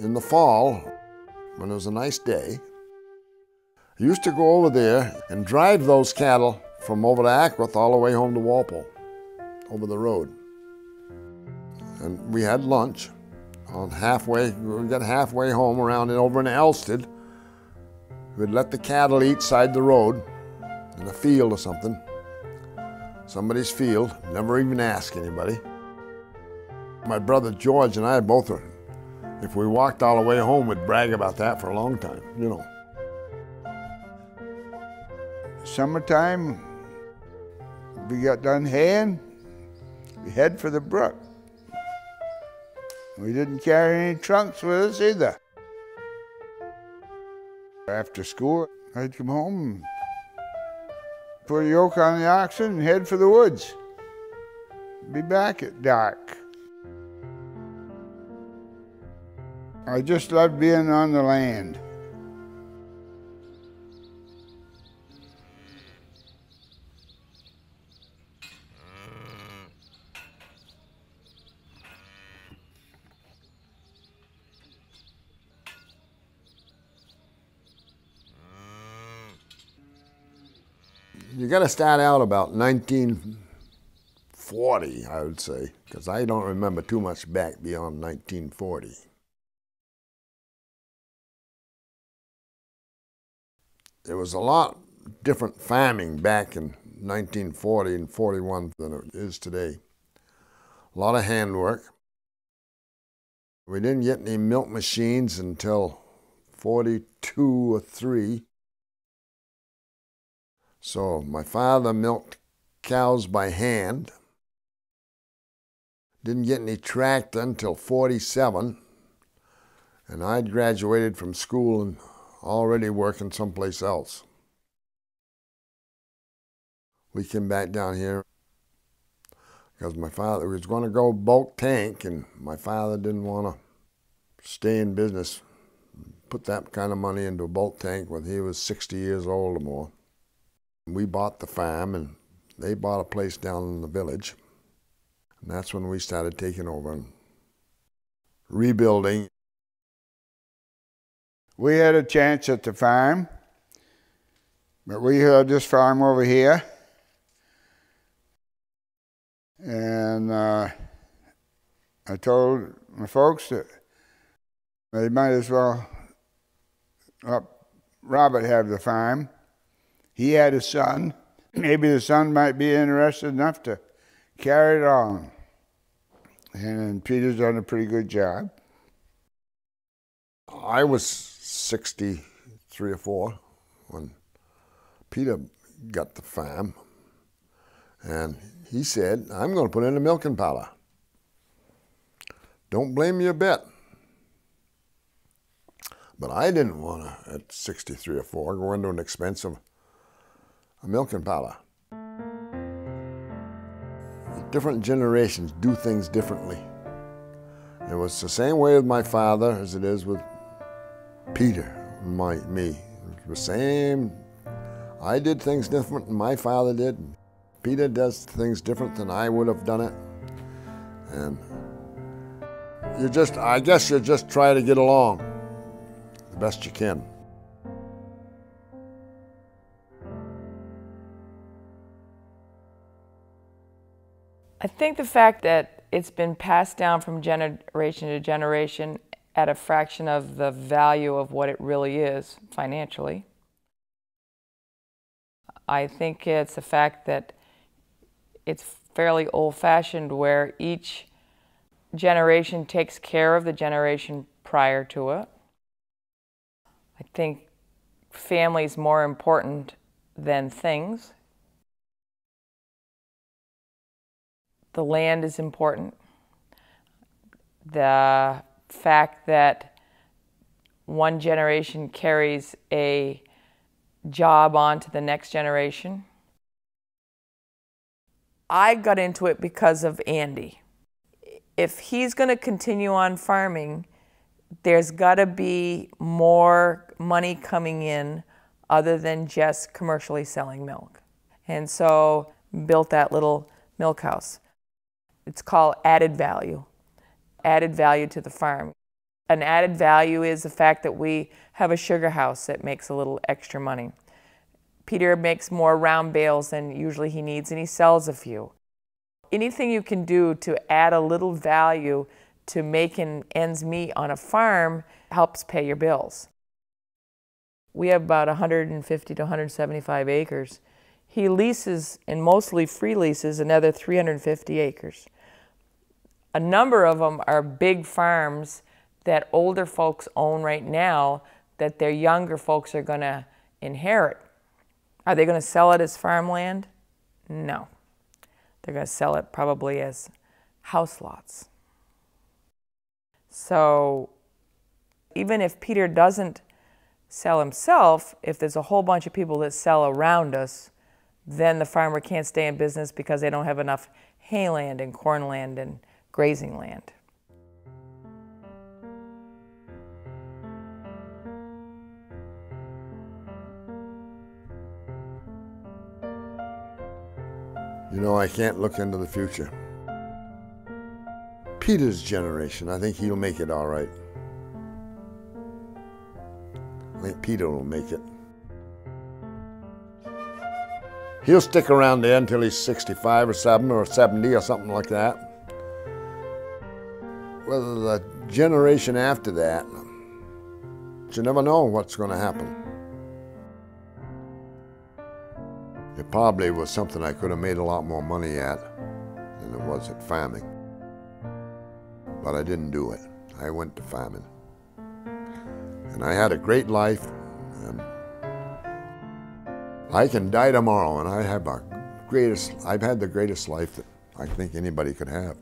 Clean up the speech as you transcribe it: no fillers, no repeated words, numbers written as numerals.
in the fall, when it was a nice day, I used to go over there and drive those cattle from over to Ackworth all the way home to Walpole, over the road. And we had lunch on halfway, we got halfway home around and over in Elsted. We'd let the cattle eat side the road in a field or something. Somebody's field, never even ask anybody. My brother George and I both were, if we walked all the way home, we'd brag about that for a long time, you know. Summertime, we got done haying, we head for the brook. We didn't carry any trunks with us either. After school, I'd come home and put a yoke on the oxen and head for the woods. Be back at dark. I just loved being on the land. You got to start out about 1940, I would say, because I don't remember too much back beyond 1940. It was a lot different farming back in 1940 and 41 than it is today. A lot of handwork. We didn't get any milk machines until 42 or 3. So my father milked cows by hand. Didn't get any tractor until 47. And I'd graduated from school and already working someplace else. We came back down here because my father was going to go bulk tank, and my father didn't want to stay in business, put that kind of money into a bulk tank when he was 60 years old or more. We bought the farm, and they bought a place down in the village. And that's when we started taking over and rebuilding. We had a chance at the farm, but we had this farm over here. And I told my folks that they might as well let Robert have the farm. He had a son. Maybe the son might be interested enough to carry it on. And Peter's done a pretty good job. I was 63 or 4 when Peter got the farm. And he said, I'm going to put in a milking parlor. Don't blame me a bit. But I didn't want to, at 63 or 4, go into an expensive milking parlor. Different generations do things differently. It was the same way with my father as it is with Peter and me. It was the same. I did things different than my father did. Peter does things different than I would have done it. And I guess you just try to get along the best you can. I think the fact that it's been passed down from generation to generation at a fraction of the value of what it really is financially. I think it's the fact that it's fairly old-fashioned, where each generation takes care of the generation prior to it. I think family is more important than things. The land is important. The fact that one generation carries a job on to the next generation. I got into it because of Andy. If he's going to continue on farming, there's got to be more money coming in other than just commercially selling milk. And so built that little milk house. It's called added value to the farm. An added value is the fact that we have a sugar house that makes a little extra money. Peter makes more round bales than usually he needs, and he sells a few. Anything you can do to add a little value to making ends meet on a farm helps pay your bills. We have about 150 to 175 acres. He leases, and mostly free leases, another 350 acres. A number of them are big farms that older folks own right now that their younger folks are going to inherit. Are they going to sell it as farmland? No. They're going to sell it probably as house lots. So even if Peter doesn't sell himself, if there's a whole bunch of people that sell around us, then the farmer can't stay in business because they don't have enough hayland and cornland and grazing land. You know, I can't look into the future. Peter's generation, I think he'll make it all right. I think Peter will make it. He'll stick around there until he's 65 or 7 or 70 or something like that. Whether the generation after that, you never know what's going to happen. It probably was something I could have made a lot more money at than it was at farming. But I didn't do it. I went to farming. And I had a great life. And I can die tomorrow and I've had the greatest life that I think anybody could have.